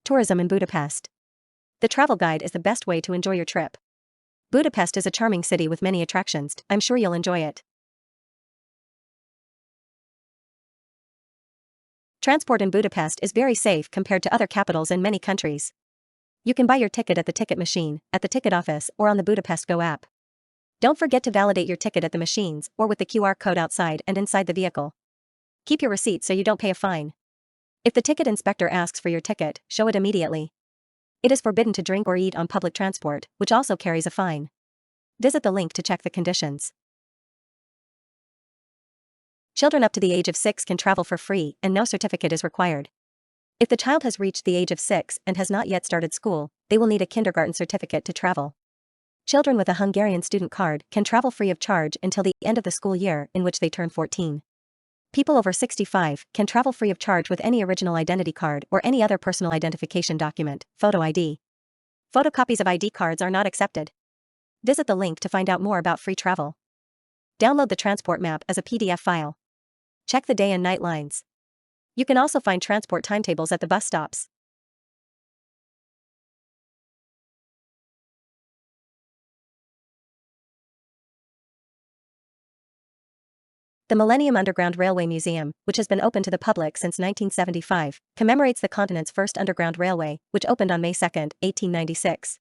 Tourism in Budapest. The travel guide is the best way to enjoy your trip. Budapest is a charming city with many attractions. I'm sure you'll enjoy it. Transport in Budapest is very safe compared to other capitals in many countries. You can buy your ticket at the ticket machine, at the ticket office, or on the Budapest Go app. Don't forget to validate your ticket at the machines or with the QR code outside and inside the vehicle. Keep your receipt so you don't pay a fine. If the ticket inspector asks for your ticket, show it immediately. It is forbidden to drink or eat on public transport, which also carries a fine. Visit the link to check the conditions. Children up to the age of 6 can travel for free and no certificate is required. If the child has reached the age of 6 and has not yet started school, they will need a kindergarten certificate to travel. Children with a Hungarian student card can travel free of charge until the end of the school year in which they turn 14. People over 65 can travel free of charge with any original identity card or any other personal identification document, photo ID. Photocopies of ID cards are not accepted. Visit the link to find out more about free travel. Download the transport map as a PDF file. Check the day and night lines. You can also find transport timetables at the bus stops. The Millennium Underground Railway Museum, which has been open to the public since 1975, commemorates the continent's first underground railway, which opened on May 2, 1896.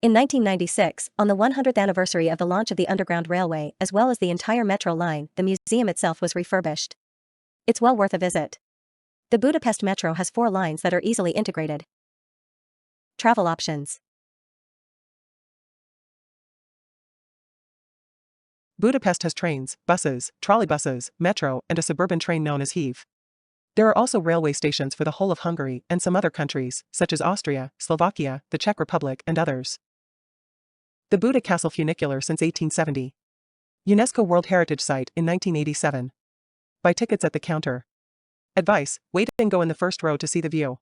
In 1996, on the 100th anniversary of the launch of the Underground Railway as well as the entire metro line, the museum itself was refurbished. It's well worth a visit. The Budapest Metro has 4 lines that are easily integrated. Travel options. Budapest has trains, buses, trolleybuses, metro, and a suburban train known as HEV. There are also railway stations for the whole of Hungary and some other countries, such as Austria, Slovakia, the Czech Republic, and others. The Buda Castle funicular since 1870. UNESCO World Heritage Site in 1987. Buy tickets at the counter. Advice: wait and go in the first row to see the view.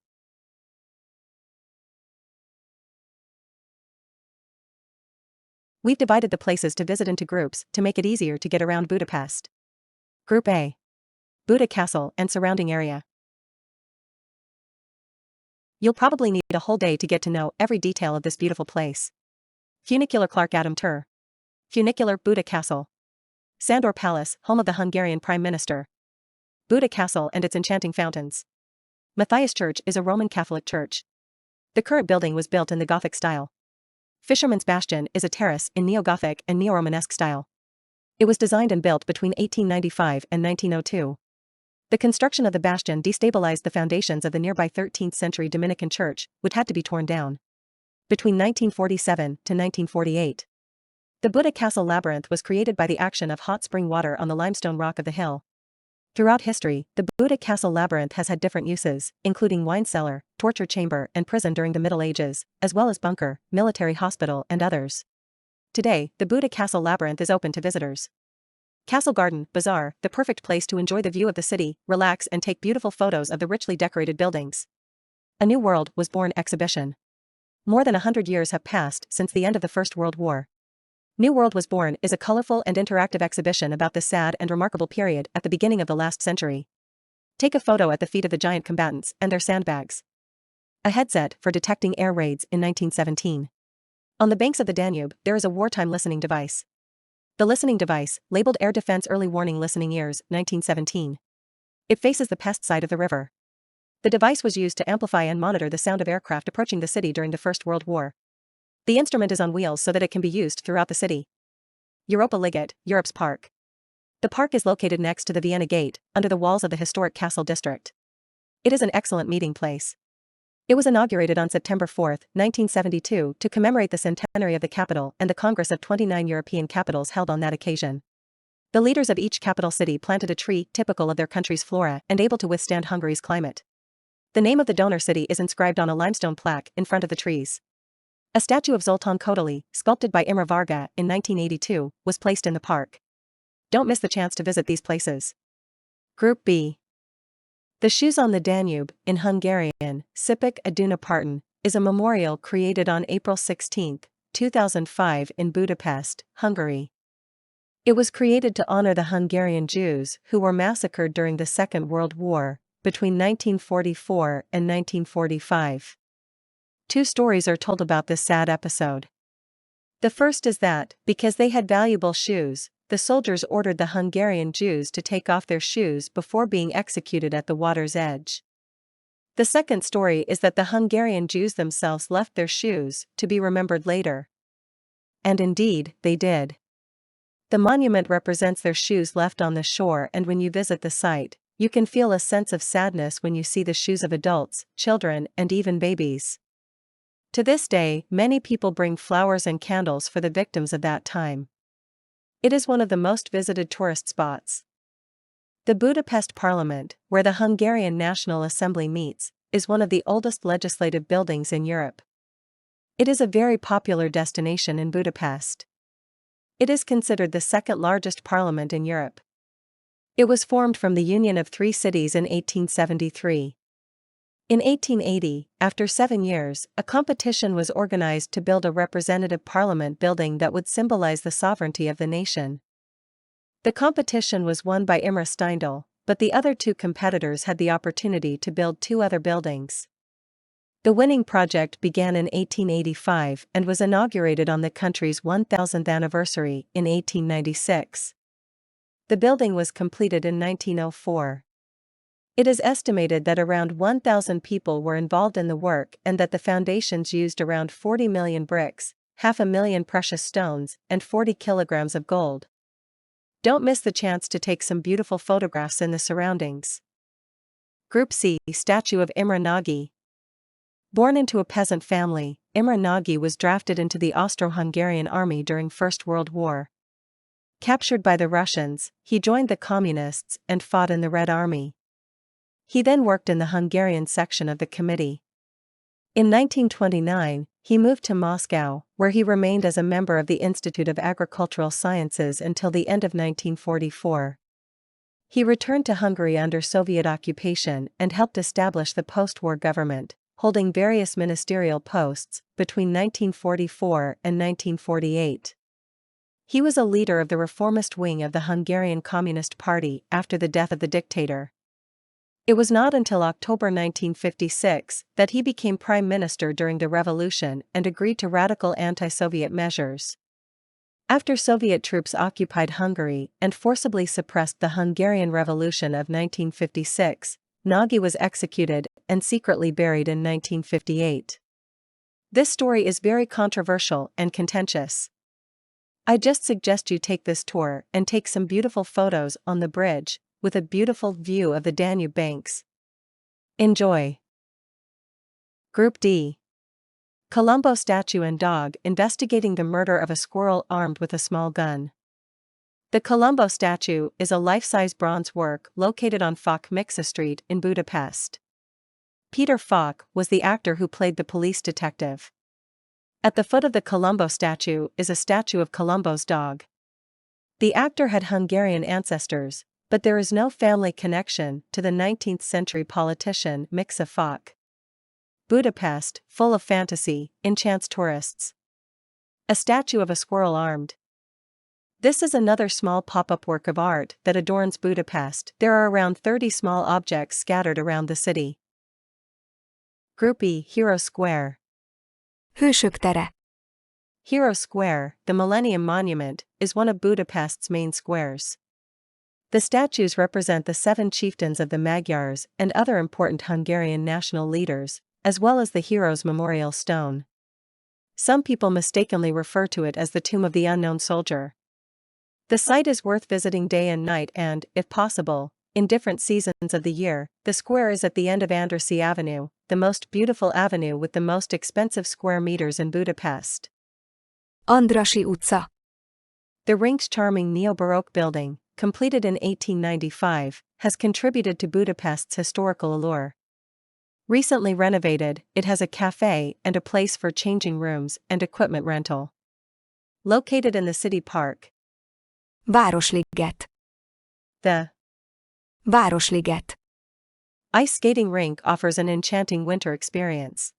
We've divided the places to visit into groups to make it easier to get around Budapest. Group A. Buda Castle and surrounding area. You'll probably need a whole day to get to know every detail of this beautiful place. Funicular Clark Adam Tour. Funicular Buda Castle. Sandor Palace, home of the Hungarian Prime Minister. Buda Castle and its enchanting fountains. Matthias Church is a Roman Catholic church. The current building was built in the Gothic style. Fisherman's Bastion is a terrace in Neo-Gothic and Neo-Romanesque style. It was designed and built between 1895 and 1902. The construction of the bastion destabilized the foundations of the nearby 13th century Dominican church, which had to be torn down. Between 1947 to 1948. The Buda Castle labyrinth was created by the action of hot spring water on the limestone rock of the hill. Throughout history, the Buda Castle labyrinth has had different uses, including wine cellar, torture chamber, and prison during the Middle Ages, as well as bunker, military hospital, and others. Today, the Buda Castle labyrinth is open to visitors. Castle Garden, Bazaar, the perfect place to enjoy the view of the city, relax and take beautiful photos of the richly decorated buildings. A New World was born exhibition. More than 100 years have passed since the end of the First World War. New World Was Born is a colorful and interactive exhibition about this sad and remarkable period at the beginning of the last century. Take a photo at the feet of the giant combatants and their sandbags. A headset for detecting air raids in 1917. On the banks of the Danube, there is a wartime listening device. The listening device, labeled Air Defense Early Warning Listening Ears, 1917. It faces the pest side of the river. The device was used to amplify and monitor the sound of aircraft approaching the city during the First World War. The instrument is on wheels so that it can be used throughout the city. Europa Liget, Europe's park. The park is located next to the Vienna Gate, under the walls of the historic Castle District. It is an excellent meeting place. It was inaugurated on September 4, 1972, to commemorate the centenary of the capital and the Congress of 29 European capitals held on that occasion. The leaders of each capital city planted a tree typical of their country's flora and able to withstand Hungary's climate. The name of the donor city is inscribed on a limestone plaque in front of the trees. A statue of Zoltán Kodály, sculpted by Imre Varga in 1982, was placed in the park. Don't miss the chance to visit these places. Group B. The Shoes on the Danube, in Hungarian, Sipek a Dunaparton, is a memorial created on April 16, 2005 in Budapest, Hungary. It was created to honor the Hungarian Jews who were massacred during the Second World War, between 1944 and 1945. Two stories are told about this sad episode. The first is that, because they had valuable shoes, the soldiers ordered the Hungarian Jews to take off their shoes before being executed at the water's edge. The second story is that the Hungarian Jews themselves left their shoes to be remembered later. And indeed, they did. The monument represents their shoes left on the shore, and when you visit the site, you can feel a sense of sadness when you see the shoes of adults, children, and even babies. To this day, many people bring flowers and candles for the victims of that time. It is one of the most visited tourist spots. The Budapest Parliament, where the Hungarian National Assembly meets, is one of the oldest legislative buildings in Europe. It is a very popular destination in Budapest. It is considered the second largest parliament in Europe. It was formed from the union of three cities in 1873. In 1880, after 7 years, a competition was organized to build a representative parliament building that would symbolize the sovereignty of the nation. The competition was won by Imre Steindl, but the other two competitors had the opportunity to build two other buildings. The winning project began in 1885 and was inaugurated on the country's 1000th anniversary in 1896. The building was completed in 1904. It is estimated that around 1,000 people were involved in the work and that the foundations used around 40 million bricks, 500,000 precious stones, and 40 kilograms of gold. Don't miss the chance to take some beautiful photographs in the surroundings. Group C, Statue of Imre Nagy. Born into a peasant family, Imre Nagy was drafted into the Austro-Hungarian army during First World War. Captured by the Russians, he joined the Communists and fought in the Red Army. He then worked in the Hungarian section of the committee. In 1929, he moved to Moscow, where he remained as a member of the Institute of Agricultural Sciences until the end of 1944. He returned to Hungary under Soviet occupation and helped establish the post-war government, holding various ministerial posts between 1944 and 1948. He was a leader of the reformist wing of the Hungarian Communist Party after the death of the dictator. It was not until October 1956 that he became prime minister during the revolution and agreed to radical anti-Soviet measures. After Soviet troops occupied Hungary and forcibly suppressed the Hungarian Revolution of 1956, Nagy was executed and secretly buried in 1958. This story is very controversial and contentious. I just suggest you take this tour and take some beautiful photos on the bridge, with a beautiful view of the Danube banks. Enjoy. Group D. Colombo statue and dog investigating the murder of a squirrel armed with a small gun. The Colombo statue is a life-size bronze work located on Foc Mixa Street in Budapest. Peter Foc was the actor who played the police detective. At the foot of the Colombo statue is a statue of Colombo's dog. The actor had Hungarian ancestors, but there is no family connection to the 19th century politician Mixa Foc. Budapest, full of fantasy, enchants tourists. A statue of a squirrel armed. This is another small pop-up work of art that adorns Budapest. There are around 30 small objects scattered around the city. Group E, Hero Square. Hősök tere. Hero Square, the Millennium Monument, is one of Budapest's main squares. The statues represent the 7 chieftains of the Magyars and other important Hungarian national leaders, as well as the Heroes Memorial Stone. Some people mistakenly refer to it as the Tomb of the Unknown Soldier. The site is worth visiting day and night and, if possible, in different seasons of the year. The square is at the end of Andrássy Avenue, the most beautiful avenue with the most expensive square meters in Budapest. Andrássy utca. The Rinks charming neo-Baroque building, completed in 1895, has contributed to Budapest's historical allure. Recently renovated, it has a cafe and a place for changing rooms and equipment rental. Located in the city park. Városliget. The Városliget. ice skating rink offers an enchanting winter experience.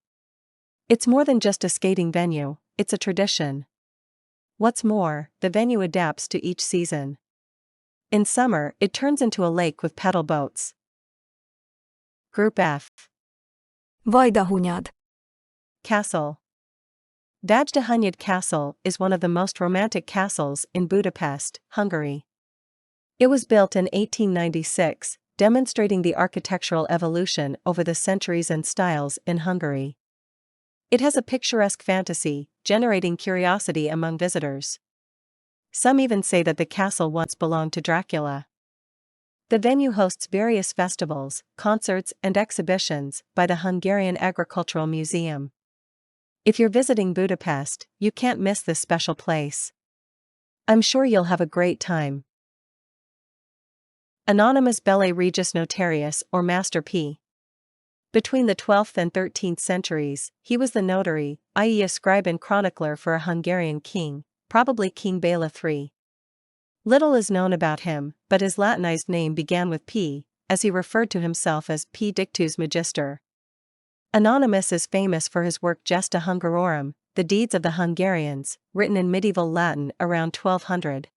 It's more than just a skating venue, it's a tradition. What's more, the venue adapts to each season. In summer, it turns into a lake with pedal boats. Group F. Vajdahunyad. Castle. Vajdahunyad Castle is one of the most romantic castles in Budapest, Hungary. It was built in 1896, demonstrating the architectural evolution over the centuries and styles in Hungary. It has a picturesque fantasy, generating curiosity among visitors. Some even say that the castle once belonged to Dracula. The venue hosts various festivals, concerts, and exhibitions by the Hungarian Agricultural Museum. If you're visiting Budapest, you can't miss this special place. I'm sure you'll have a great time. Anonymous Belle Regis Notarius or Master P. Between the 12th and 13th centuries, he was the notary, i.e. a scribe and chronicler for a Hungarian king, probably King Bela III. Little is known about him, but his Latinized name began with P, as he referred to himself as P. Dictus Magister. Anonymous is famous for his work Gesta Hungarorum, The Deeds of the Hungarians, written in medieval Latin around 1200.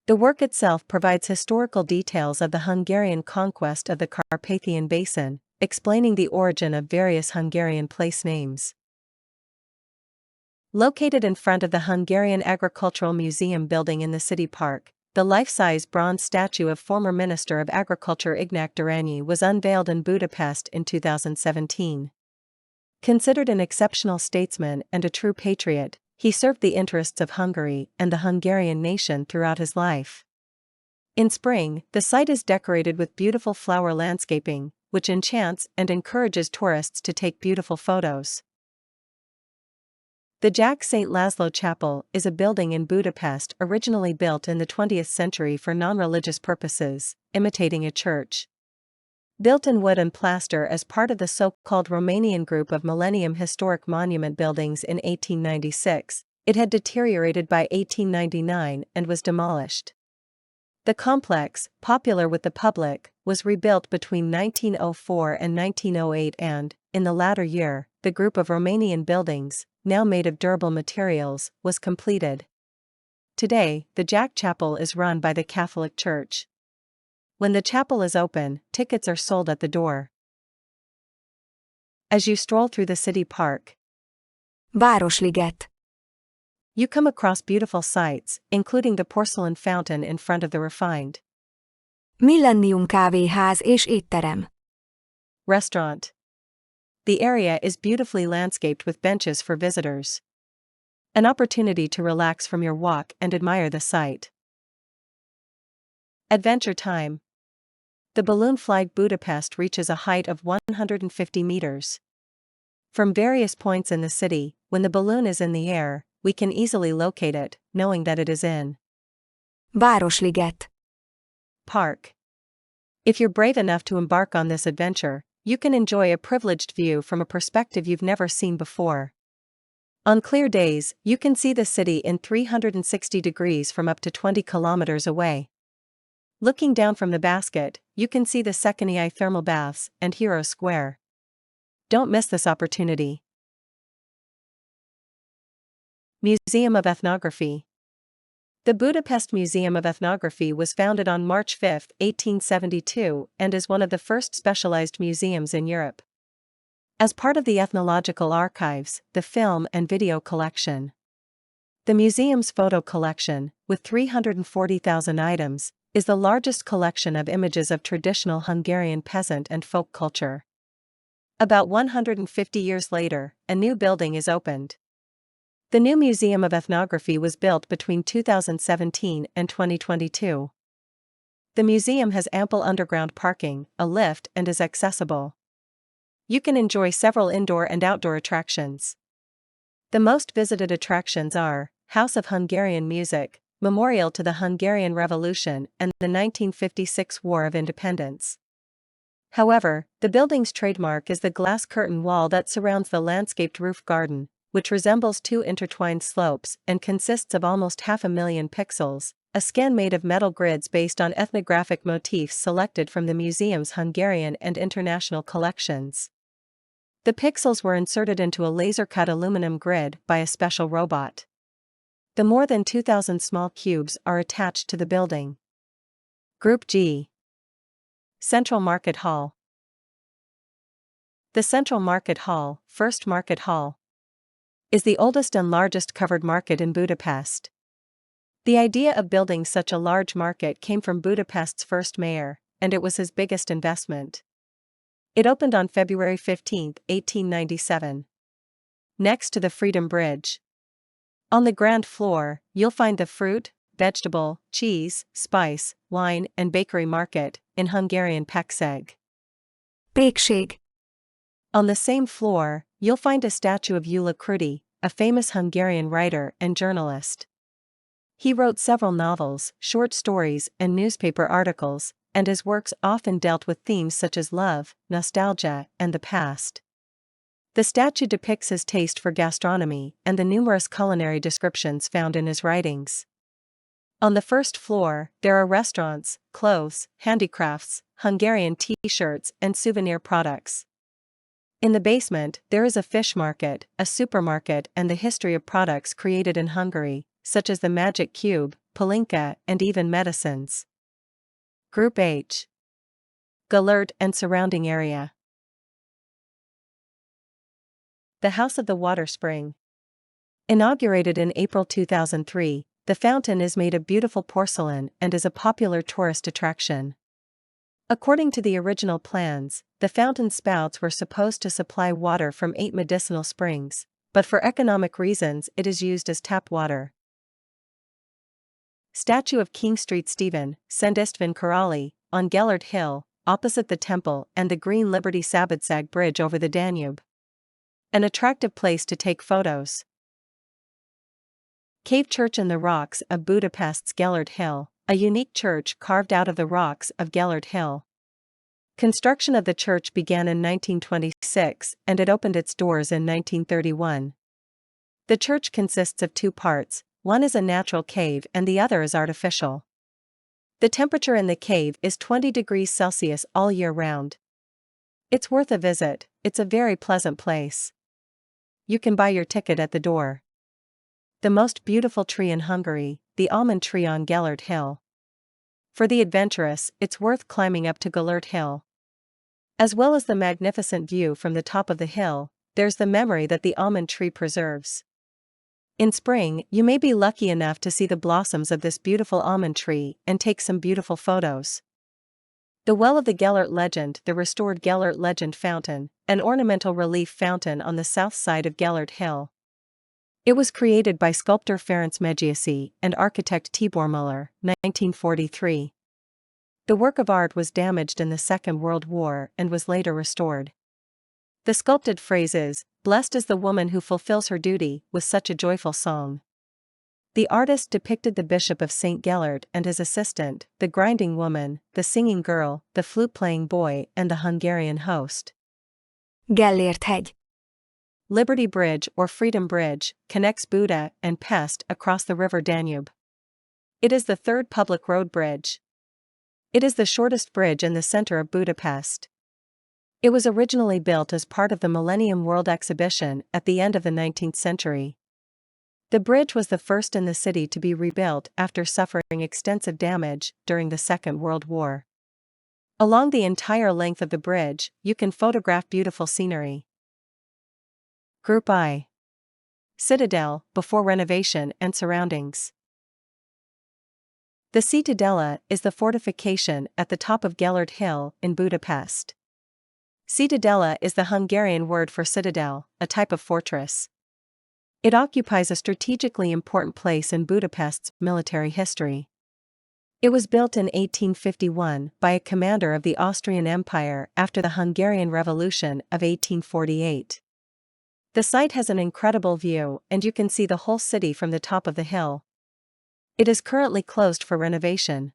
The work itself provides historical details of the Hungarian conquest of the Carpathian Basin, explaining the origin of various Hungarian place names. Located in front of the Hungarian Agricultural Museum building in the city park, the life-size bronze statue of former Minister of Agriculture Ignac Duranyi was unveiled in Budapest in 2017. Considered an exceptional statesman and a true patriot, he served the interests of Hungary and the Hungarian nation throughout his life. In spring, the site is decorated with beautiful flower landscaping, which enchants and encourages tourists to take beautiful photos. The Jack St. Laszlo Chapel is a building in Budapest originally built in the 20th century for non-religious purposes, imitating a church. Built in wood and plaster as part of the so-called Romanian group of Millennium Historic Monument buildings in 1896, it had deteriorated by 1899 and was demolished. The complex, popular with the public, was rebuilt between 1904 and 1908 and, in the latter year, the group of Romanian buildings, now made of durable materials, was completed. Today, the Jack Chapel is run by the Catholic Church. When the chapel is open, tickets are sold at the door. As you stroll through the city park, Városliget. you come across beautiful sights, including the porcelain fountain in front of the refined Millennium kávéház és étterem. restaurant. The area is beautifully landscaped with benches for visitors. An opportunity to relax from your walk and admire the sight. Adventure time. The balloon flag Budapest reaches a height of 150 meters. From various points in the city, when the balloon is in the air, we can easily locate it, knowing that it is in Városliget. park. If you're brave enough to embark on this adventure, you can enjoy a privileged view from a perspective you've never seen before. On clear days, you can see the city in 360 degrees from up to 20 kilometers away. Looking down from the basket, you can see the Székely thermal baths and Hero Square. Don't miss this opportunity. Museum of Ethnography. The Budapest Museum of Ethnography was founded on March 5, 1872, and is one of the first specialized museums in Europe. As part of the ethnological archives, the film and video collection. The museum's photo collection, with 340,000 items, is the largest collection of images of traditional Hungarian peasant and folk culture. About 150 years later, a new building is opened. The new Museum of Ethnography was built between 2017 and 2022. The museum has ample underground parking, a lift, and is accessible. You can enjoy several indoor and outdoor attractions. The most visited attractions are House of Hungarian Music, Memorial to the Hungarian Revolution and the 1956 War of Independence. However, the building's trademark is the glass curtain wall that surrounds the landscaped roof garden, which resembles two intertwined slopes and consists of almost 500,000 pixels, a scan made of metal grids based on ethnographic motifs selected from the museum's Hungarian and international collections. The pixels were inserted into a laser-cut aluminum grid by a special robot. The more than 2,000 small cubes are attached to the building. Group G. Central Market Hall. The Central Market Hall, First Market Hall, is the oldest and largest covered market in Budapest. The idea of building such a large market came from Budapest's first mayor, and it was his biggest investment. It opened on February 15, 1897. Next to the Freedom Bridge. On the ground floor, you'll find the fruit, vegetable, cheese, spice, wine, and bakery market, in Hungarian Pékség. Pékség. On the same floor, you'll find a statue of Gyula Krudi, a famous Hungarian writer and journalist. He wrote several novels, short stories, and newspaper articles, and his works often dealt with themes such as love, nostalgia, and the past. The statue depicts his taste for gastronomy and the numerous culinary descriptions found in his writings. On the first floor, there are restaurants, clothes, handicrafts, Hungarian t-shirts, and souvenir products. In the basement, there is a fish market, a supermarket, and the history of products created in Hungary, such as the magic cube, palinka, and even medicines. Group H. Gellert and surrounding area. The House of the Water Spring. Inaugurated in April 2003, the fountain is made of beautiful porcelain and is a popular tourist attraction. According to the original plans, the fountain spouts were supposed to supply water from 8 medicinal springs, but for economic reasons it is used as tap water. Statue of King Street Stephen, Szentistván Károlyi, on Gellert Hill, opposite the temple and the Green Liberty Szabadság Bridge over the Danube. An attractive place to take photos. Cave Church in the rocks of Budapest's Gellert Hill, a unique church carved out of the rocks of Gellert Hill. Construction of the church began in 1926 and it opened its doors in 1931. The church consists of 2 parts, one is a natural cave and the other is artificial. The temperature in the cave is 20 degrees Celsius all year round. It's worth a visit, it's a very pleasant place. You can buy your ticket at the door. The most beautiful tree in Hungary, the almond tree on Gellert Hill. For the adventurous, it's worth climbing up to Gellert Hill. As well as the magnificent view from the top of the hill, there's the memory that the almond tree preserves. In spring, you may be lucky enough to see the blossoms of this beautiful almond tree and take some beautiful photos. The Well of the Gellert Legend, the restored Gellert Legend Fountain, an ornamental relief fountain on the south side of Gellert Hill. It was created by sculptor Ferenc Medgyessy and architect Tibor Müller, 1943. The work of art was damaged in the Second World War and was later restored. The sculpted phrase is, "Blessed is the woman who fulfills her duty with such a joyful song." The artist depicted the Bishop of St. Gellert and his assistant, the grinding woman, the singing girl, the flute-playing boy, and the Hungarian host. Gellért hegy. Liberty Bridge or Freedom Bridge connects Buda and Pest across the river Danube. It is the 3rd public road bridge. It is the shortest bridge in the center of Budapest. It was originally built as part of the Millennium World Exhibition at the end of the 19th century. The bridge was the first in the city to be rebuilt after suffering extensive damage during the Second World War. Along the entire length of the bridge, you can photograph beautiful scenery. Group I. Citadel, before renovation and surroundings. The Citadella is the fortification at the top of Gellert Hill in Budapest. Citadella is the Hungarian word for citadel, a type of fortress. It occupies a strategically important place in Budapest's military history. It was built in 1851 by a commander of the Austrian Empire after the Hungarian Revolution of 1848. The site has an incredible view and you can see the whole city from the top of the hill. It is currently closed for renovation.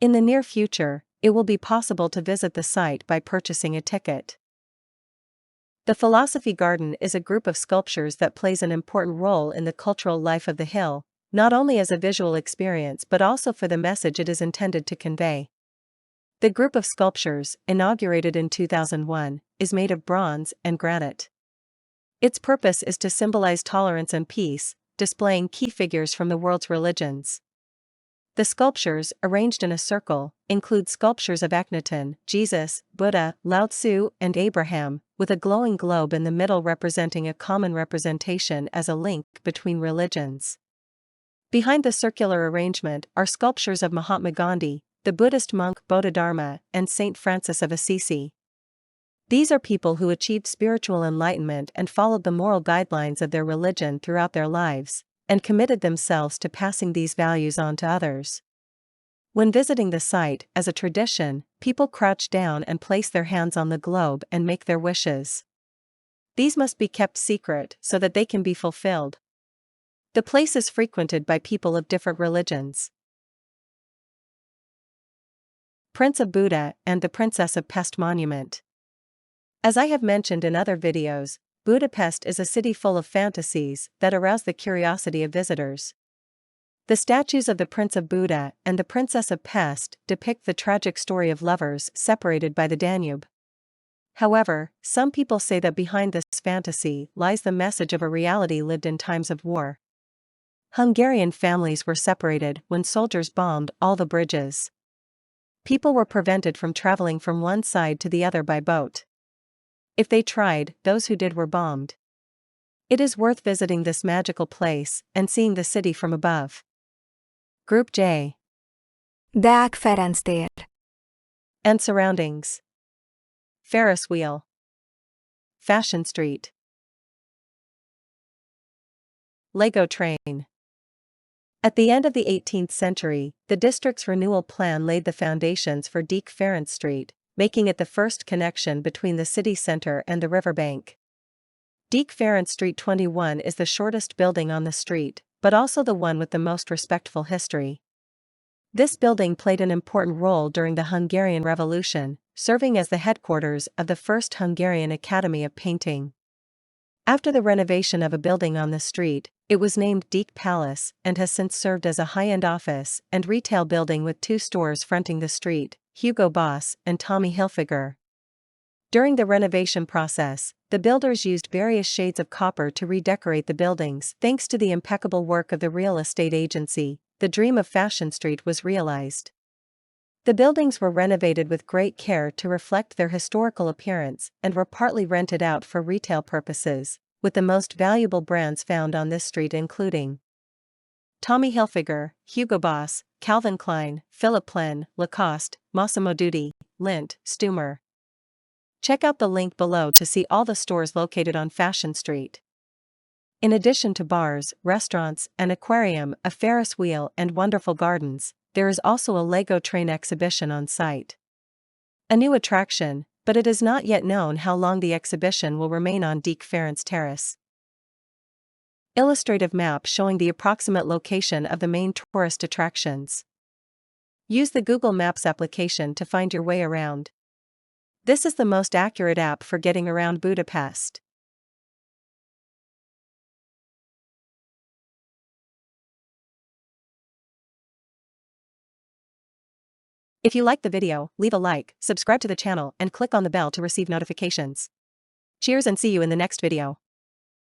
In the near future, it will be possible to visit the site by purchasing a ticket. The Philosophy Garden is a group of sculptures that plays an important role in the cultural life of the hill, not only as a visual experience but also for the message it is intended to convey. The group of sculptures, inaugurated in 2001, is made of bronze and granite. Its purpose is to symbolize tolerance and peace, displaying key figures from the world's religions. The sculptures, arranged in a circle, include sculptures of Akhenaten, Jesus, Buddha, Lao Tzu, and Abraham, with a glowing globe in the middle representing a common representation as a link between religions. Behind the circular arrangement are sculptures of Mahatma Gandhi, the Buddhist monk Bodhidharma, and Saint Francis of Assisi. These are people who achieved spiritual enlightenment and followed the moral guidelines of their religion throughout their lives, and committed themselves to passing these values on to others. When visiting the site, as a tradition, people crouch down and place their hands on the globe and make their wishes. These must be kept secret so that they can be fulfilled. The place is frequented by people of different religions. Prince of Buda and the Princess of Pest Monument. As I have mentioned in other videos, Budapest is a city full of fantasies that arouse the curiosity of visitors. The statues of the Prince of Buda and the Princess of Pest depict the tragic story of lovers separated by the Danube. However, some people say that behind this fantasy lies the message of a reality lived in times of war. Hungarian families were separated when soldiers bombed all the bridges. People were prevented from traveling from one side to the other by boat. If they tried, those who did were bombed. It is worth visiting this magical place and seeing the city from above. Group J. Deák Ferenc tér. And surroundings. Ferris wheel. Fashion Street. Lego train. At the end of the 18th century, the district's renewal plan laid the foundations for Deák Ferenc Street, making it the first connection between the city center and the riverbank. Deák Ferenc Street 21 is the shortest building on the street, but also the one with the most respectful history. This building played an important role during the Hungarian Revolution, serving as the headquarters of the first Hungarian Academy of Painting. After the renovation of a building on the street, it was named Deák Palace and has since served as a high-end office and retail building with 2 stores fronting the street, Hugo Boss and Tommy Hilfiger. During the renovation process, the builders used various shades of copper to redecorate the buildings. Thanks to the impeccable work of the real estate agency, the dream of Fashion Street was realized. The buildings were renovated with great care to reflect their historical appearance and were partly rented out for retail purposes, with the most valuable brands found on this street including Tommy Hilfiger, Hugo Boss, Calvin Klein, Philipp Plein, Lacoste, Massimo Dutti, Lindt, Stumer. Check out the link below to see all the stores located on Fashion Street. In addition to bars, restaurants, an aquarium, a Ferris wheel and wonderful gardens, there is also a Lego train exhibition on site. A new attraction, but it is not yet known how long the exhibition will remain on Deák Ferenc Terrace. Illustrative map showing the approximate location of the main tourist attractions. Use the Google Maps application to find your way around. This is the most accurate app for getting around Budapest. If you liked the video, leave a like, subscribe to the channel and click on the bell to receive notifications. Cheers and see you in the next video.